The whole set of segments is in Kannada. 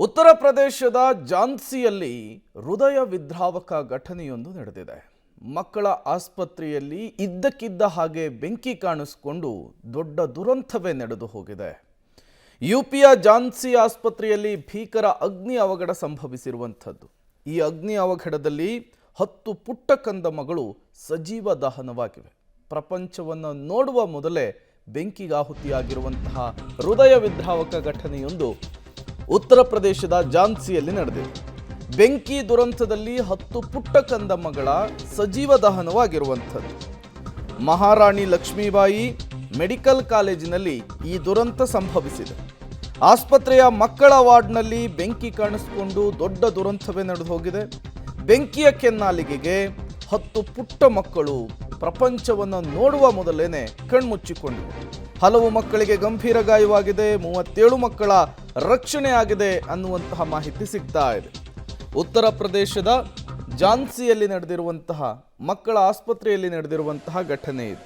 ಉತ್ತರ ಪ್ರದೇಶದ ಝಾನ್ಸಿಯಲ್ಲಿ ಹೃದಯ ವಿದ್ರಾವಕ ಘಟನೆಯೊಂದು ನಡೆದಿದೆ. ಮಕ್ಕಳ ಆಸ್ಪತ್ರೆಯಲ್ಲಿ ಇದ್ದಕ್ಕಿದ್ದ ಹಾಗೆ ಬೆಂಕಿ ಕಾಣಿಸಿಕೊಂಡು ದೊಡ್ಡ ದುರಂತವೇ ನಡೆದು ಹೋಗಿದೆ. ಯುಪಿಯ ಝಾನ್ಸಿ ಆಸ್ಪತ್ರೆಯಲ್ಲಿ ಭೀಕರ ಅಗ್ನಿ ಅವಘಡ ಸಂಭವಿಸಿರುವಂಥದ್ದು. ಈ ಅಗ್ನಿ ಅವಘಡದಲ್ಲಿ 10 ಪುಟ್ಟ ಕಂದಮ್ಮಗಳು ಸಜೀವ ದಹನವಾಗಿವೆ. ಪ್ರಪಂಚವನ್ನು ನೋಡುವ ಮೊದಲೇ ಬೆಂಕಿಗಾಹುತಿಯಾಗಿರುವಂತಹ ಹೃದಯ ವಿದ್ರಾವಕ ಘಟನೆಯೊಂದು ಉತ್ತರ ಪ್ರದೇಶದ ಝಾನ್ಸಿಯಲ್ಲಿ ನಡೆದಿದೆ. ಬೆಂಕಿ ದುರಂತದಲ್ಲಿ 10 ಪುಟ್ಟ ಕಂದಮ್ಮಗಳ ಸಜೀವ ದಹನವಾಗಿರುವಂಥದ್ದು. ಮಹಾರಾಣಿ ಲಕ್ಷ್ಮೀಬಾಯಿ ಮೆಡಿಕಲ್ ಕಾಲೇಜಿನಲ್ಲಿ ಈ ದುರಂತ ಸಂಭವಿಸಿದೆ. ಆಸ್ಪತ್ರೆಯ ಮಕ್ಕಳ ವಾರ್ಡ್ನಲ್ಲಿ ಬೆಂಕಿ ಕಾಣಿಸಿಕೊಂಡು ದೊಡ್ಡ ದುರಂತವೇ ನಡೆದು ಹೋಗಿದೆ. ಬೆಂಕಿಯ ಕೆನ್ನಾಲಿಗೆಗೆ 10 ಪುಟ್ಟ ಮಕ್ಕಳು ಪ್ರಪಂಚವನ್ನು ನೋಡುವ ಮೊದಲೇನೆ ಕಣ್ಮುಚ್ಚಿಕೊಂಡಿವೆ. ಹಲವು ಮಕ್ಕಳಿಗೆ ಗಂಭೀರ ಗಾಯವಾಗಿದೆ. 37 ಮಕ್ಕಳ ರಕ್ಷಣೆ ಆಗಿದೆ ಅನ್ನುವಂತಹ ಮಾಹಿತಿ ಸಿಗ್ತಾ ಇದೆ. ಉತ್ತರ ಪ್ರದೇಶದ ಝಾನ್ಸಿಯಲ್ಲಿ ನಡೆದಿರುವಂತಹ ಮಕ್ಕಳ ಆಸ್ಪತ್ರೆಯಲ್ಲಿ ನಡೆದಿರುವಂತಹ ಘಟನೆ ಇದು.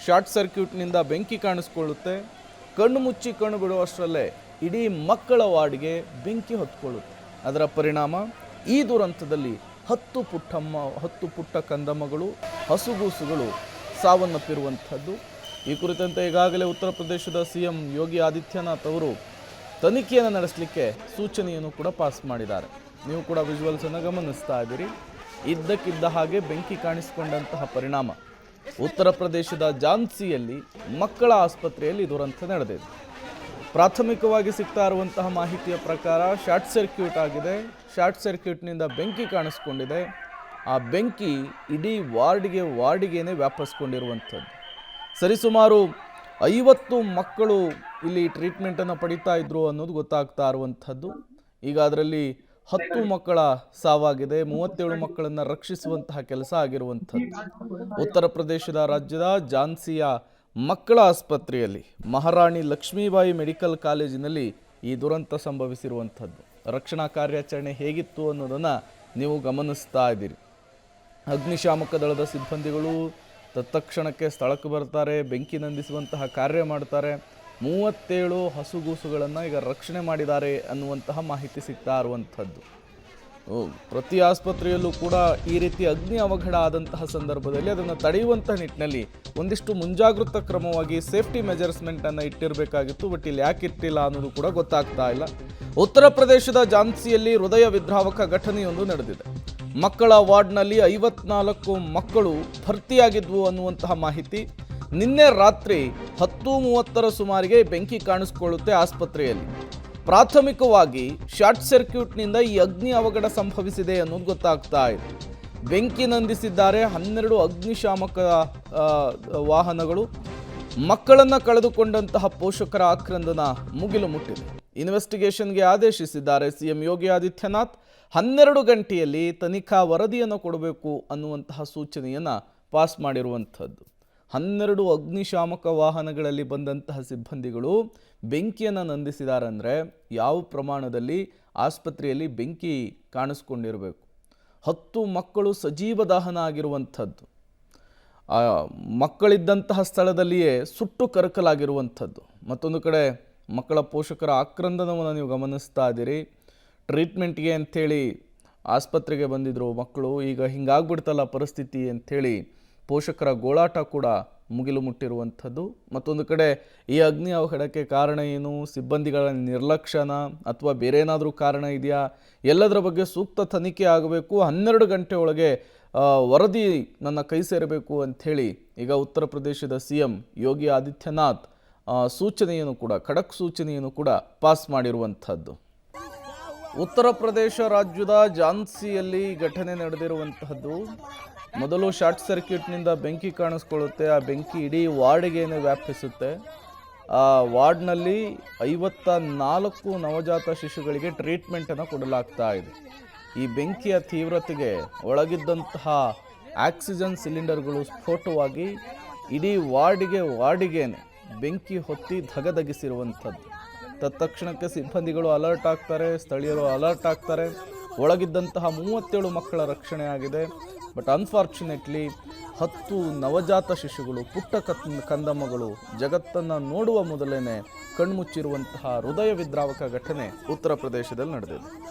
ಶಾರ್ಟ್ ಸರ್ಕ್ಯೂಟ್ನಿಂದ ಬೆಂಕಿ ಕಾಣಿಸ್ಕೊಳ್ಳುತ್ತೆ. ಕಣ್ಣು ಮುಚ್ಚಿ ಕಣ್ಣು ಬಿಡುವಷ್ಟರಲ್ಲೇ ಇಡೀ ಮಕ್ಕಳ ವಾರ್ಡ್ಗೆ ಬೆಂಕಿ ಹೊತ್ಕೊಳ್ಳುತ್ತೆ. ಅದರ ಪರಿಣಾಮ ಈ ದುರಂತದಲ್ಲಿ 10 ಪುಟ್ಟ ಕಂದಮ್ಮಗಳು, ಹಸುಗೂಸುಗಳು ಸಾವನ್ನಪ್ಪಿರುವಂಥದ್ದು. ಈ ಕುರಿತಂತೆ ಈಗಾಗಲೇ ಉತ್ತರ ಪ್ರದೇಶದ ಸಿಎಂ ಯೋಗಿ ಆದಿತ್ಯನಾಥ್ ಅವರು ತನಿಖೆಯನ್ನು ನಡೆಸಲಿಕ್ಕೆ ಸೂಚನೆಯನ್ನು ಕೂಡ ಪಾಸ್ ಮಾಡಿದ್ದಾರೆ. ನೀವು ಕೂಡ ವಿಜುವಲ್ಸನ್ನು ಗಮನಿಸ್ತಾ ಇದ್ದೀರಿ. ಇದ್ದಕ್ಕಿದ್ದ ಹಾಗೆ ಬೆಂಕಿ ಕಾಣಿಸಿಕೊಂಡಂತಹ ಪರಿಣಾಮ ಉತ್ತರ ಪ್ರದೇಶದ ಝಾನ್ಸಿಯಲ್ಲಿ ಮಕ್ಕಳ ಆಸ್ಪತ್ರೆಯಲ್ಲಿ ದುರಂತ ನಡೆದಿದೆ. ಪ್ರಾಥಮಿಕವಾಗಿ ಸಿಗ್ತಾ ಇರುವಂತಹ ಮಾಹಿತಿಯ ಪ್ರಕಾರ ಶಾರ್ಟ್ ಸರ್ಕ್ಯೂಟ್ ಆಗಿದೆ. ಶಾರ್ಟ್ ಸರ್ಕ್ಯೂಟ್ನಿಂದ ಬೆಂಕಿ ಕಾಣಿಸ್ಕೊಂಡಿದೆ. ಆ ಬೆಂಕಿ ಇಡೀ ವಾರ್ಡಿಗೇನೆ ವ್ಯಾಪಿಸ್ಕೊಂಡಿರುವಂಥದ್ದು. ಸರಿಸುಮಾರು 50 ಮಕ್ಕಳು ಇಲ್ಲಿ ಟ್ರೀಟ್ಮೆಂಟನ್ನು ಪಡಿತಾ ಇದ್ರು ಅನ್ನೋದು ಗೊತ್ತಾಗ್ತಾ ಇರುವಂಥದ್ದು. ಈಗ ಅದರಲ್ಲಿ 10 ಮಕ್ಕಳ ಸಾವಾಗಿದೆ. 37 ಮಕ್ಕಳನ್ನು ರಕ್ಷಿಸುವಂತಹ ಕೆಲಸ ಆಗಿರುವಂಥದ್ದು. ಉತ್ತರ ಪ್ರದೇಶದ ರಾಜ್ಯದ ಝಾನ್ಸಿಯ ಮಕ್ಕಳ ಆಸ್ಪತ್ರೆಯಲ್ಲಿ ಮಹಾರಾಣಿ ಲಕ್ಷ್ಮೀಬಾಯಿ ಮೆಡಿಕಲ್ ಕಾಲೇಜಿನಲ್ಲಿ ಈ ದುರಂತ ಸಂಭವಿಸಿರುವಂಥದ್ದು. ರಕ್ಷಣಾ ಕಾರ್ಯಾಚರಣೆ ಹೇಗಿತ್ತು ಅನ್ನೋದನ್ನು ನೀವು ಗಮನಿಸ್ತಾ ಇದ್ದೀರಿ. ಅಗ್ನಿಶಾಮಕ ದಳದ ಸಿಬ್ಬಂದಿಗಳು ತತ್ಕ್ಷಣಕ್ಕೆ ಸ್ಥಳಕ್ಕೆ ಬರ್ತಾರೆ, ಬೆಂಕಿ ನಂದಿಸುವಂತಹ ಕಾರ್ಯ ಮಾಡ್ತಾರೆ. 37 ಹಸುಗೂಸುಗಳನ್ನು ಈಗ ರಕ್ಷಣೆ ಮಾಡಿದ್ದಾರೆ ಅನ್ನುವಂತಹ ಮಾಹಿತಿ ಸಿಗ್ತಾ ಇರುವಂಥದ್ದು. ಪ್ರತಿ ಆಸ್ಪತ್ರೆಯಲ್ಲೂ ಕೂಡ ಈ ರೀತಿ ಅಗ್ನಿ ಅವಘಡ ಆದಂತಹ ಸಂದರ್ಭದಲ್ಲಿ ಅದನ್ನು ತಡೆಯುವಂತಹ ನಿಟ್ಟಿನಲ್ಲಿ ಒಂದಿಷ್ಟು ಮುಂಜಾಗೃತಾ ಕ್ರಮವಾಗಿ ಸೇಫ್ಟಿ ಮೆಜರ್ಸ್ಮೆಂಟನ್ನು ಇಟ್ಟಿರಬೇಕಾಗಿತ್ತು. ಬಟ್ ಇಲ್ಲಿ ಯಾಕೆ ಇಟ್ಟಿಲ್ಲ ಅನ್ನೋದು ಕೂಡ ಗೊತ್ತಾಗ್ತಾ ಇಲ್ಲ. ಉತ್ತರ ಪ್ರದೇಶದ ಝಾನ್ಸಿಯಲ್ಲಿ ಹೃದಯ ವಿದ್ರಾವಕ ಘಟನೆಯೊಂದು ನಡೆದಿದೆ. ಮಕ್ಕಳ ವಾರ್ಡ್ನಲ್ಲಿ 54 ಮಕ್ಕಳು ಭರ್ತಿಯಾಗಿದ್ವು ಅನ್ನುವಂತಹ ಮಾಹಿತಿ. ನಿನ್ನೆ ರಾತ್ರಿ 10:30 ಸುಮಾರಿಗೆ ಬೆಂಕಿ ಕಾಣಿಸಿಕೊಳ್ಳುತ್ತೆ ಆಸ್ಪತ್ರೆಯಲ್ಲಿ. ಪ್ರಾಥಮಿಕವಾಗಿ ಶಾರ್ಟ್ ಸರ್ಕ್ಯೂಟ್ನಿಂದ ಈ ಅಗ್ನಿ ಅವಘಡ ಸಂಭವಿಸಿದೆ ಅನ್ನೋದು ಗೊತ್ತಾಗ್ತಾ ಇದೆ. ಬೆಂಕಿ ನಂದಿಸಿದ್ದಾರೆ 12 ಅಗ್ನಿಶಾಮಕ ವಾಹನಗಳು. ಮಕ್ಕಳನ್ನು ಕಳೆದುಕೊಂಡಂತಹ ಪೋಷಕರ ಆಕ್ರಂದನ ಮುಗಿಲು ಮುಟ್ಟಿದೆ. ಇನ್ವೆಸ್ಟಿಗೇಷನ್ಗೆ ಆದೇಶಿಸಿದ್ದಾರೆ ಸಿಎಂ ಯೋಗಿ ಆದಿತ್ಯನಾಥ್. 12 ಗಂಟೆಯಲ್ಲಿ ತನಿಖಾ ವರದಿಯನ್ನು ಕೊಡಬೇಕು ಅನ್ನುವಂತಹ ಸೂಚನೆಯನ್ನು ಪಾಸ್ ಮಾಡಿರುವಂಥದ್ದು. 12 ಅಗ್ನಿಶಾಮಕ ವಾಹನಗಳಲ್ಲಿ ಬಂದಂತಹ ಸಿಬ್ಬಂದಿಗಳು ಬೆಂಕಿಯನ್ನು ನಂದಿಸಿದ್ದಾರೆ ಅಂದರೆ ಯಾವ ಪ್ರಮಾಣದಲ್ಲಿ ಆಸ್ಪತ್ರೆಯಲ್ಲಿ ಬೆಂಕಿ ಕಾಣಿಸ್ಕೊಂಡಿರಬೇಕು. 10 ಮಕ್ಕಳು ಸಜೀವ ದಹನ ಆಗಿರುವಂಥದ್ದು. ಮಕ್ಕಳಿದ್ದಂತಹ ಸ್ಥಳದಲ್ಲಿಯೇ ಸುಟ್ಟು ಕರಕಲಾಗಿರುವಂಥದ್ದು. ಮತ್ತೊಂದು ಕಡೆ ಮಕ್ಕಳ ಪೋಷಕರ ಆಕ್ರಂದನವನ್ನು ನೀವು ಗಮನಿಸ್ತಾ ಇದ್ದೀರಿ. ಟ್ರೀಟ್ಮೆಂಟ್ಗೆ ಅಂಥೇಳಿ ಆಸ್ಪತ್ರೆಗೆ ಬಂದಿದ್ದರು ಮಕ್ಕಳು. ಈಗ ಹಿಂಗಾಗ್ಬಿಡ್ತಲ್ಲ ಪರಿಸ್ಥಿತಿ ಅಂಥೇಳಿ ಪೋಷಕರ ಗೋಳಾಟ ಕೂಡ ಮುಗಿಲು ಮುಟ್ಟಿರುವಂಥದ್ದು. ಮತ್ತೊಂದು ಕಡೆ ಈ ಅಗ್ನಿ ಅವಘಡಕ್ಕೆ ಕಾರಣ ಏನು, ಸಿಬ್ಬಂದಿಗಳ ನಿರ್ಲಕ್ಷ್ಯನ ಅಥವಾ ಬೇರೆ ಏನಾದರೂ ಕಾರಣ ಇದೆಯಾ, ಎಲ್ಲದರ ಬಗ್ಗೆ ಸೂಕ್ತ ತನಿಖೆ ಆಗಬೇಕು. 12 ಗಂಟೆ ಒಳಗೆ ವರದಿ ನನ್ನ ಕೈ ಸೇರಬೇಕು ಅಂಥೇಳಿ ಈಗ ಉತ್ತರ ಪ್ರದೇಶದ ಸಿಎಂ ಯೋಗಿ ಆದಿತ್ಯನಾಥ್ ಸೂಚನೆಯನ್ನು ಕೂಡ ಖಡಕ್ ಸೂಚನೆಯನ್ನು ಕೂಡ ಪಾಸ್ ಮಾಡಿರುವಂಥದ್ದು. ಉತ್ತರ ಪ್ರದೇಶ ರಾಜ್ಯದ ಝಾನ್ಸಿಯಲ್ಲಿ ಘಟನೆ ನಡೆದಿರುವಂತಹದ್ದು. ಮೊದಲು ಶಾರ್ಟ್ ಸರ್ಕ್ಯೂಟ್ನಿಂದ ಬೆಂಕಿ ಕಾಣಿಸ್ಕೊಳ್ಳುತ್ತೆ. ಆ ಬೆಂಕಿ ಇಡೀ ವಾರ್ಡಿಗೇನೆ ವ್ಯಾಪಿಸುತ್ತೆ. ಆ ವಾರ್ಡ್ನಲ್ಲಿ 54 ನವಜಾತ ಶಿಶುಗಳಿಗೆ ಟ್ರೀಟ್ಮೆಂಟನ್ನು ಕೊಡಲಾಗ್ತಾ ಇದೆ. ಈ ಬೆಂಕಿಯ ತೀವ್ರತೆಗೆ ಒಳಗಿದ್ದಂತಹ ಆಕ್ಸಿಜನ್ ಸಿಲಿಂಡರ್ಗಳು ಸ್ಫೋಟವಾಗಿ ಇಡೀ ವಾರ್ಡಿಗೇನೆ ಬೆಂಕಿ ಹೊತ್ತಿ ಧಗಧಗಿಸಿರುವಂಥದ್ದು. ತತ್ಕ್ಷಣಕ್ಕೆ ಸಿಬ್ಬಂದಿಗಳು ಅಲರ್ಟ್ ಆಗ್ತಾರೆ, ಸ್ಥಳೀಯರು ಅಲರ್ಟ್ ಆಗ್ತಾರೆ. ಒಳಗಿದ್ದಂತಹ 37 ಮಕ್ಕಳ ರಕ್ಷಣೆ ಆಗಿದೆ. ಬಟ್ ಅನ್ಫಾರ್ಚುನೇಟ್ಲಿ 10 ನವಜಾತ ಶಿಶುಗಳು, ಪುಟ್ಟ ಕಂದಮ್ಮಗಳು ಜಗತ್ತನ್ನು ನೋಡುವ ಮೊದಲೇ ಕಣ್ಮುಚ್ಚಿರುವಂತಹ ಹೃದಯ ವಿದ್ರಾವಕ ಘಟನೆ ಉತ್ತರ ಪ್ರದೇಶದಲ್ಲಿ ನಡೆದಿದೆ.